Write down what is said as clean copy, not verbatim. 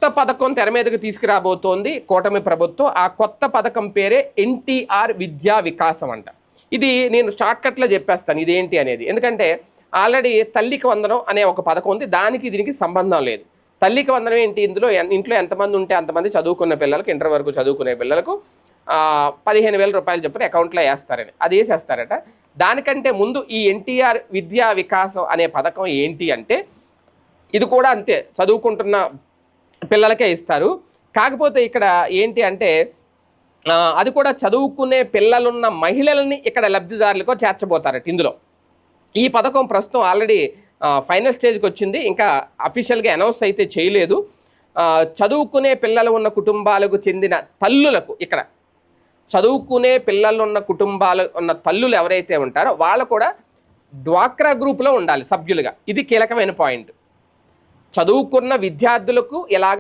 కొత్త పథకం తెర మీదకి తీసుకురాబోతోంది కూటమి ప్రభుత్వం. ఆ కొత్త పథకం పేరే ఎన్టీఆర్ విద్యా వికాసం అంట. ఇది నేను షార్ట్కట్లో చెప్పేస్తాను ఇదేంటి అనేది. ఎందుకంటే ఆల్రెడీ తల్లికి వందనం అనే ఒక పథకం ఉంది, దానికి దీనికి సంబంధం లేదు. తల్లికి వందనం ఏంటి, ఇంట్లో ఎంతమంది ఉంటే అంతమంది చదువుకున్న పిల్లలకు, ఇంటర్ వరకు చదువుకునే పిల్లలకు 15,000 రూపాయలు చెప్పిన అకౌంట్లో వేస్తారని, అది వేసేస్తారట. దానికంటే ముందు ఈ ఎన్టీఆర్ విద్యా వికాసం అనే పథకం ఏంటి అంటే ఇది కూడా అంతే, చదువుకుంటున్న పిల్లలకే ఇస్తారు. కాకపోతే ఇక్కడ ఏంటి అంటే అది కూడా చదువుకునే పిల్లలున్న మహిళలని ఇక్కడ లబ్ధిదారులకు చేర్చబోతారట ఇందులో. ఈ పథకం ప్రస్తుతం ఆల్రెడీ ఫైనల్ స్టేజ్కి వచ్చింది, ఇంకా అఫీషియల్గా అనౌన్స్ అయితే చేయలేదు. చదువుకునే పిల్లలు ఉన్న కుటుంబాలకు చెందిన తల్లులకు, ఇక్కడ చదువుకునే పిల్లలు ఉన్న కుటుంబాలు ఉన్న తల్లులు ఎవరైతే ఉంటారో వాళ్ళు కూడా డ్వాక్రా గ్రూప్లో ఉండాలి సభ్యులుగా. ఇది కీలకమైన పాయింట్. చదువుకున్న విద్యార్థులకు ఎలా